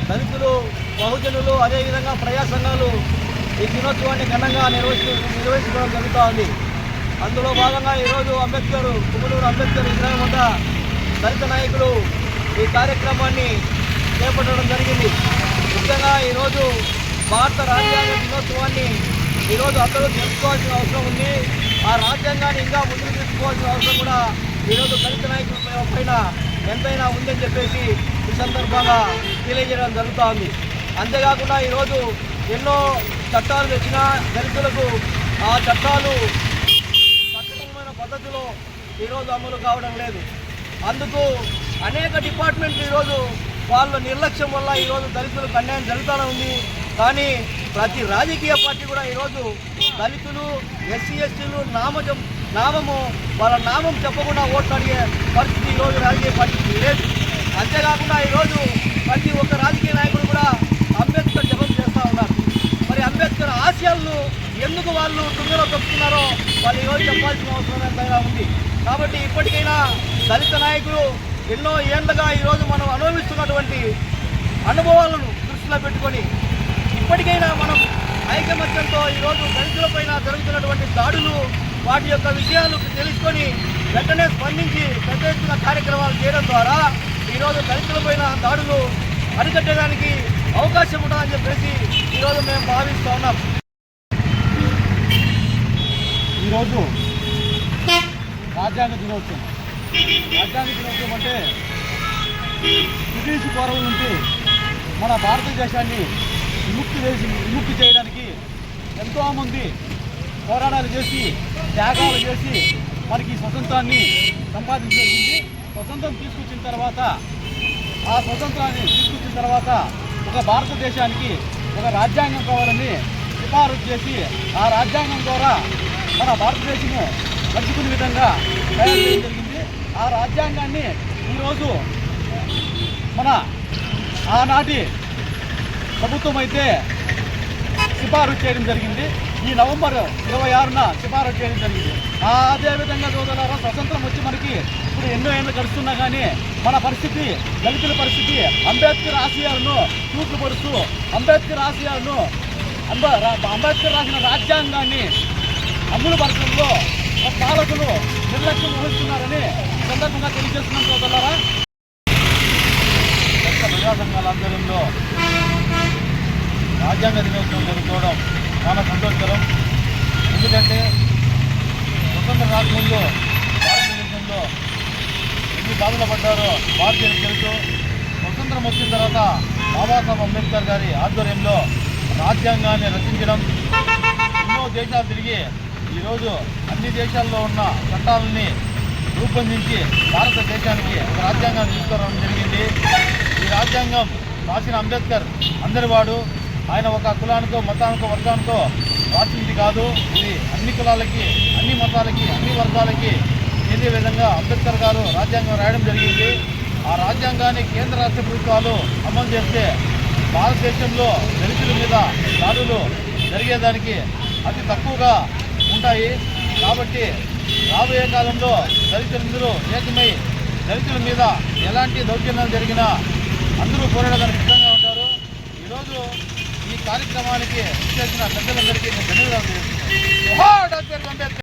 దళితులు, బహుజనులు, అదేవిధంగా ప్రజా సంఘాలు ఈ దినోత్సవాన్ని ఘనంగా నిర్వహించడం జరుగుతూ ఉంది. అందులో భాగంగా ఈరోజు కుమ్మనూరు అంబేద్కర్ విగ్రహం వద్ద దళిత నాయకులు ఈ కార్యక్రమాన్ని చేపట్టడం జరిగింది. ముఖ్యంగా ఈరోజు భారత రాజ్యాంగ దినోత్సవాన్ని ఈరోజు అందరూ తెలుసుకోవాల్సిన అవసరం ఉంది. ఆ రాజ్యాంగాన్ని ఇంకా ముందుకు తీసుకోవాల్సిన అవసరం కూడా ఈరోజు దళిత నాయకుల పైన ఎంతైనా ఉందని చెప్పేసి ఈ సందర్భంగా తెలియజేయడం జరుగుతూ ఉంది. అంతేకాకుండా ఈరోజు ఎన్నో చట్టాలు తెచ్చిన దళితులకు ఆ చట్టాలు చట్టబద్ధమైన పద్ధతిలో ఈరోజు అమలు కావడం లేదు. అందుకు అనేక డిపార్ట్మెంట్లు ఈరోజు వాళ్ళ నిర్లక్ష్యం వల్ల ఈరోజు దళితులకు అన్యాయం జరుగుతూనే ఉంది. కానీ ప్రతి రాజకీయ పార్టీ కూడా ఈరోజు దళితులు, ఎస్సీ ఎస్టీలు నామము వాళ్ళ నామం చెప్పకుండా ఓట్లు అడిగే పరిస్థితి ఈరోజు రాజకీయ పార్టీకి లేదు. అంతేకాకుండా ఈరోజు ప్రతి ఒక్క రాజకీయ నాయకుడు కూడా అంబేద్కర్ జపం చేస్తూ ఉన్నారు. మరి అంబేద్కర్ ఆశయాలను ఎందుకు వాళ్ళు తుంగలో తొక్కుతున్నారో వాళ్ళు ఈరోజు చెప్పాల్సిన అవసరం ఎంతైనా ఉంది. కాబట్టి ఇప్పటికైనా దళిత నాయకులు ఎన్నో ఏళ్ళగా ఈరోజు మనం అనుభవిస్తున్నటువంటి అనుభవాలను దృష్టిలో పెట్టుకొని ఇప్పటికైనా మనం ఐకమత్యంతో ఈరోజు దళితులపైన జరుగుతున్నటువంటి దాడులు, వాటి యొక్క విషయాలు తెలుసుకొని వెంటనే స్పందించి పెద్ద ఎత్తున కార్యక్రమాలు చేయడం ద్వారా ఈరోజు దళితులపైన దాడులు అరికట్టడానికి అవకాశం ఉంటుందని చెప్పేసి ఈరోజు మేము భావిస్తూ ఉన్నాం. ఈరోజు రాజ్యాంగ దినోత్సవం. రాజ్యాంగ దినోత్సవం అంటే బ్రిటిష్ పూర్వం నుండి మన భారతదేశాన్ని విముక్తి చేయడానికి ఎంతోమంది పోరాటాలు చేసి, త్యాగాలు చేసి మనకి స్వతంత్రాన్ని సంపాదించగలిగింది. స్వతంత్రం తీసుకొచ్చిన తర్వాత ఒక భారతదేశానికి ఒక రాజ్యాంగం కావాలని సిఫారసు చేసి ఆ రాజ్యాంగం ద్వారా మన భారతదేశము నడుచుకునే విధంగా తయారు చేయడం జరిగింది. ఆ రాజ్యాంగాన్ని ఈరోజు మన ఆనాటి ప్రభుత్వం అయితే సిఫారసు చేయడం జరిగింది. ఈ నవంబర్ 26న సిఫారసు చేయడం జరిగింది. అదేవిధంగా సోదరులారా, స్వతంత్రం వచ్చి మనకి ఇప్పుడు ఎన్నో ఏళ్ళు గడుస్తున్నా కానీ మన పరిస్థితి, దళితుల పరిస్థితి అంబేద్కర్ ఆశయాలను చూట్లు పరుస్తూ అంబేద్కర్ రాసిన రాజ్యాంగాన్ని అమలు పరచడంలో పాలకులు నిర్లక్ష్యం వహిస్తున్నారని సందర్భంగా తెలియజేస్తున్నాం సోదరులారా. ప్రజా సంఘాల ఆధ్వర్యంలో రాజ్యాంగ దినోత్సవం జరుపుకోవడం చాలా సంతోషకరం. ఎందుకంటే స్వతంత్ర రాజ్యంలో భారతదేశంలో ఎన్ని బాధలు పడ్డారో భారతీయులకు తెలుసు. స్వతంత్రం వచ్చిన తర్వాత బాబాసాహెబ్ అంబేద్కర్ గారి ఆధ్వర్యంలో రాజ్యాంగాన్ని రచించడం, ఎన్నో దేశాలు తిరిగి ఈరోజు అన్ని దేశాల్లో ఉన్న చట్టాలని రూపొందించి భారతదేశానికి ఒక రాజ్యాంగాన్ని తీసుకురావడం జరిగింది. ఈ రాజ్యాంగం రాసిన అంబేద్కర్ అందరివాడు. ఆయన ఒక కులానికో, మతానికో, వర్గానికో రాసింది కాదు. ఇది అన్ని కులాలకి, అన్ని మతాలకి, అన్ని వర్గాలకి ఇదే విధంగా అంబేద్కర్ గారు రాజ్యాంగం రాయడం జరిగింది. ఆ రాజ్యాంగాన్ని కేంద్ర రాష్ట్ర ప్రభుత్వాలు అమలు చేస్తే భారతదేశంలో దళితుల మీద దాడులు జరిగేదానికి అతి తక్కువగా ఉంటాయి. కాబట్టి రాబోయే కాలంలో దళితులందరూ ఏకమై దళితుల మీద ఎలాంటి దౌర్జన్యాలు జరిగినా అందరూ పోరాడడానికి సిద్ధంగా ఉంటారు. ఈరోజు ఈ కార్యక్రమానికి చేసిన పెద్దలందరికీ నేను ధన్యవాదాలు తెలుస్తున్నాను.